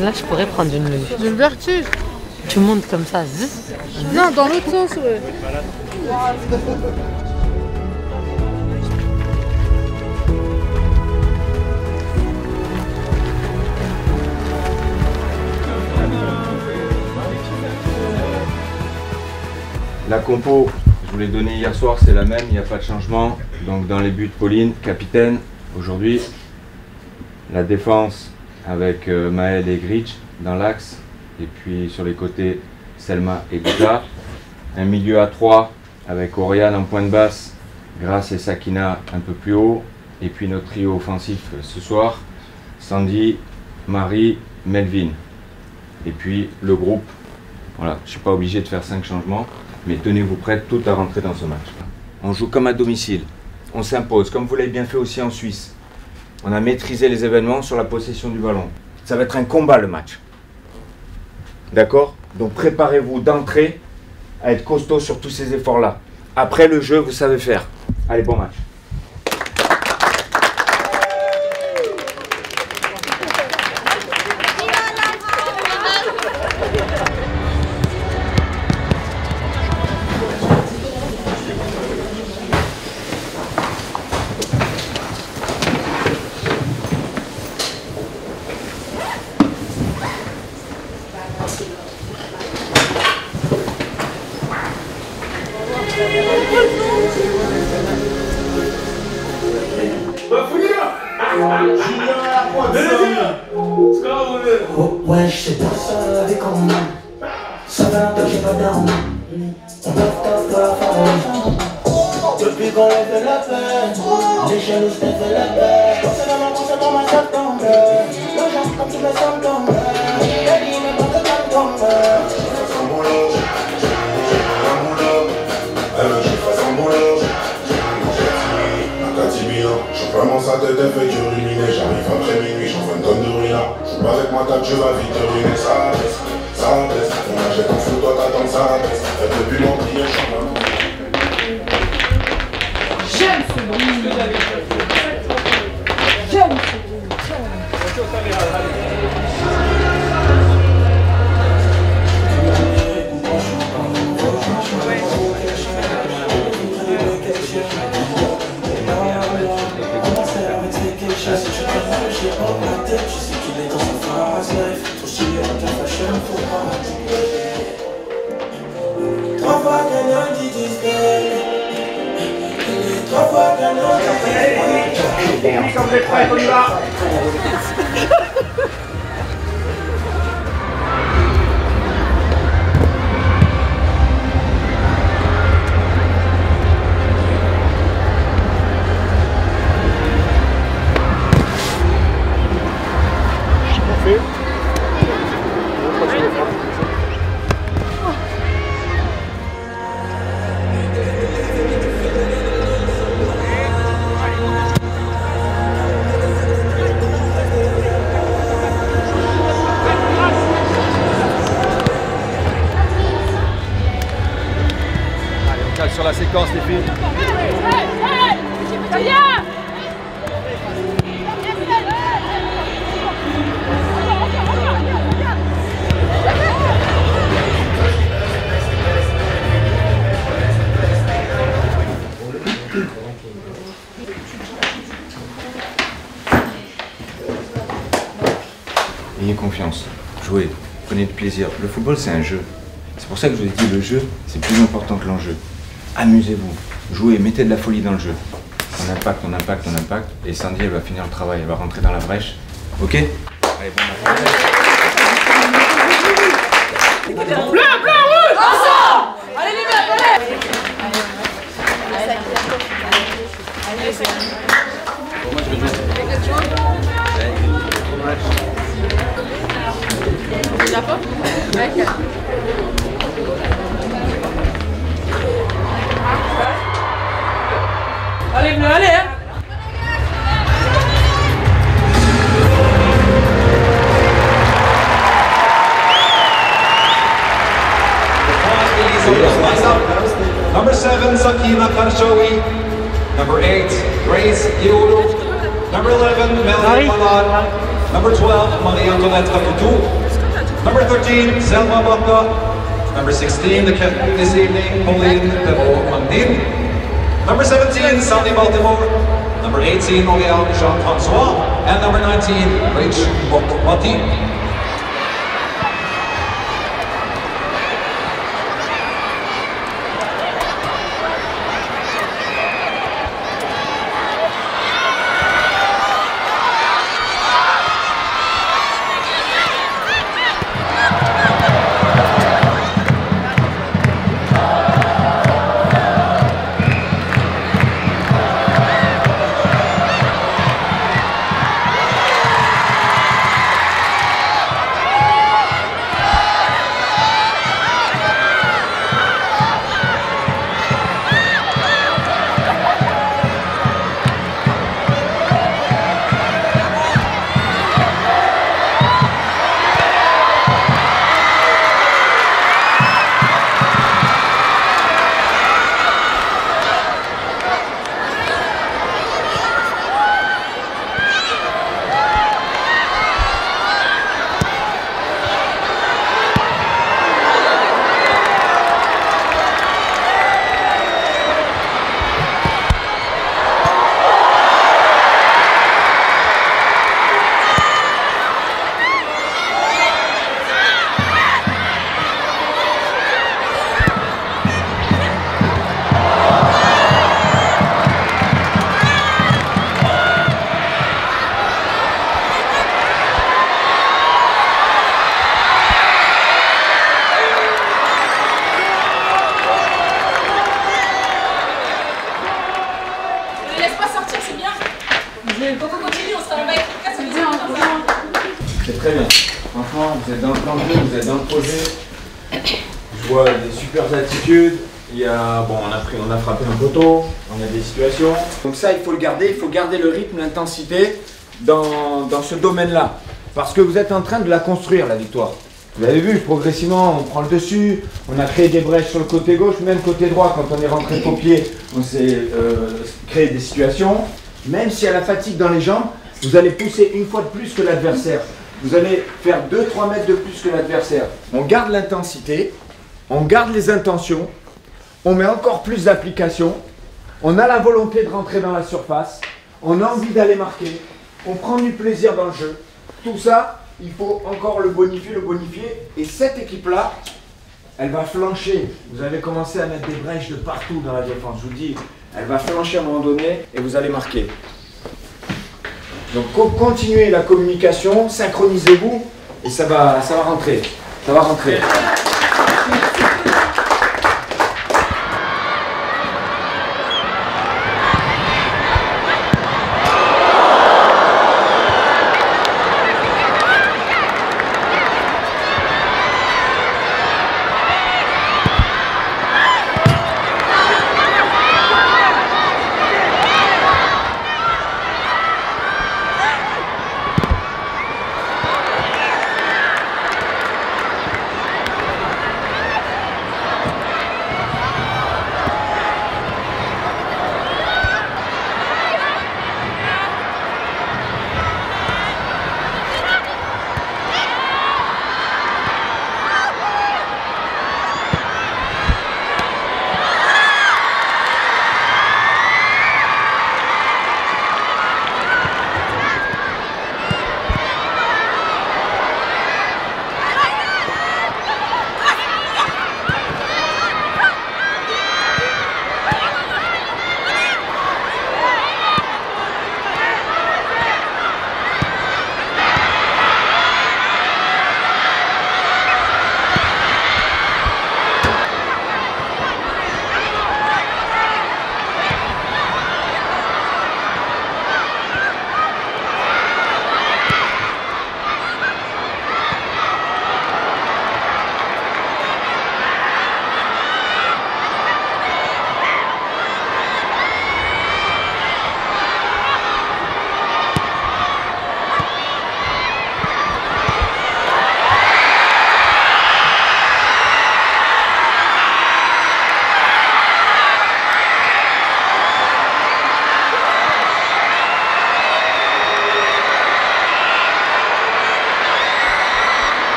là, je pourrais prendre J'ai le vertige. Tu montes comme ça. Zzz. Non, dans l'autre sens, ouais. La compo, je vous l'ai donnée hier soir, c'est la même, il n'y a pas de changement. Donc dans les buts, Pauline, capitaine aujourd'hui. La défense avec Maël et Gritch dans l'axe. Et puis sur les côtés, Selma et Lisa. Un milieu à 3 avec Oriane en point de basse, Grace et Sakina un peu plus haut. Et puis notre trio offensif ce soir, Sandy, Marie, Melvin. Et puis le groupe, voilà, je ne suis pas obligé de faire 5 changements. Mais tenez-vous prêts tout à rentrer dans ce match. On joue comme à domicile, on s'impose, comme vous l'avez bien fait aussi en Suisse. On a maîtrisé les événements sur la possession du ballon. Ça va être un combat le match. D'accord? Donc préparez-vous d'entrée à être costaud sur tous ces efforts-là. Après le jeu, vous savez faire. Allez, bon match. Ouais, je sais pas, ça avec comment. Ça fait longtemps que j'ai pas dormi. On taffe pour la famille. Depuis qu'on l'a fait la peine, les jaloux se fait la paix. Concernant ma salle tombe. Le genre comme tu me sens tombe. La vie me montre comme tombe. Son boulot, j'ai fait son boulot. Je suis vraiment sa tête, elle fait qu'uriner. J'arrive après minuit, j'en fais une tonne de ruina. Je joue avec ma table, je vais vite ruiner. Ça baisse, ça baisse. On achète en fou, toi t'attends, ça baisse. Faites depuis mon pied, je suis là. J'aime ce bruit. J'aime ce bruit. Quand vous êtes prêts, on y va. Sur la séquence, les filles. Ayez confiance, jouez, prenez du plaisir. Le football, c'est un jeu. C'est pour ça que je vous ai dit, le jeu, c'est plus important que l'enjeu. Amusez-vous, jouez, mettez de la folie dans le jeu. On impacte, on impacte, on impacte. Et Sandy, elle va finir le travail, elle va rentrer dans la brèche. Ok? Allez, bon match. Blanc, blanc, rouge! Ensemble! Allez les mecs, allez! Bon match, je vais jouer. Bon match. Déjà pas? Ouais. Allez, bleu, allez, hein! Number 7, Sakina Karshawi. Number 8, Grace Yulu. Number 11, Melanie Malan. Number 12, Marie-Antoinette Caputo. Number 13, Selma Bacca. Number 16, the captain this evening, Pauline Devaux-Mandin. Number 17, Sandy Baltimore. Number 18, L'Oréal Jean-François. And number 19, Rich Bokmati. C'est très bien. Franchement, vous êtes dans le plan de jeu, vous êtes dans le projet. Je vois des super attitudes. Il y a, bon, on a frappé un poteau, on a des situations. Donc ça, il faut le garder le rythme, l'intensité dans ce domaine-là. Parce que vous êtes en train de la construire, la victoire. Vous avez vu, progressivement, on prend le dessus, on a créé des brèches sur le côté gauche, même côté droit, quand on est rentré au pied, on s'est créé des situations. Même s'il y a la fatigue dans les jambes, vous allez pousser une fois de plus que l'adversaire. Vous allez faire 2-3 mètres de plus que l'adversaire. On garde l'intensité, on garde les intentions, on met encore plus d'application, on a la volonté de rentrer dans la surface, on a envie d'aller marquer, on prend du plaisir dans le jeu. Tout ça, il faut encore le bonifier. Et cette équipe-là, elle va flancher. Vous allez commencer à mettre des brèches de partout dans la défense. Je vous dis, elle va flancher à un moment donné et vous allez marquer. Donc continuez la communication, synchronisez-vous et ça va rentrer. Ça va rentrer.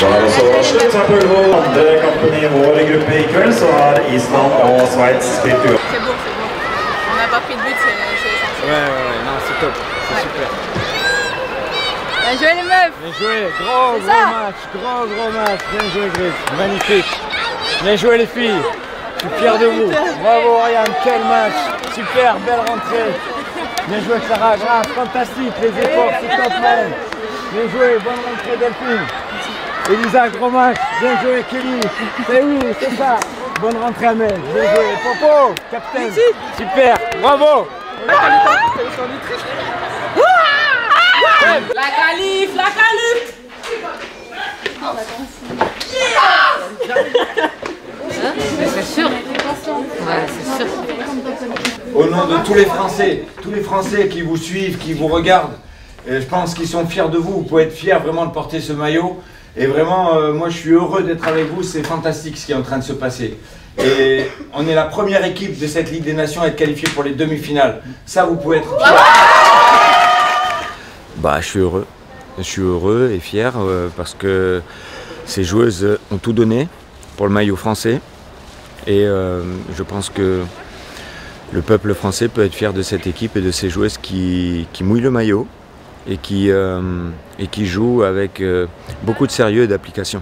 Da er også avslutt på vår andre kampen I vår gruppe I kveld, så Island og Sveits spilt uavgjort. C'est beau, c'est beau. On n'a pas pris de but, c'est essentiel. Ouais, non, c'est top, c'est super. Bien joué les meufs. Bien joué, gros match, bien joué Gris, magnifique. Bien joué les filles, je suis fier de vous. Bravo Ariane, quel match, super, belle rentrée. Bien joué Clara, grave, fantastique, les efforts, c'est top man. Bien joué, bonne rentrée Delphine. Elisa, gros match, bien joué Kelly, c'est oui, c'est ça. Bonne rentrée Amel, bien joué. Popo, capitaine, super, bravo. La qualif, la qualif. C'est sûr. Ouais, c'est sûr. Au nom de tous les Français qui vous suivent, qui vous regardent, je pense qu'ils sont fiers de vous. Vous pouvez être fiers vraiment de porter ce maillot. Et vraiment, moi je suis heureux d'être avec vous. C'est fantastique ce qui est en train de se passer. Et on est la première équipe de cette Ligue des Nations à être qualifiée pour les demi-finales. Ça, vous pouvez être fiers. Bah, je suis heureux et fier parce que ces joueuses ont tout donné pour le maillot français. Et je pense que le peuple français peut être fier de cette équipe et de ces joueuses qui mouillent le maillot et qui jouent avec beaucoup de sérieux et d'application.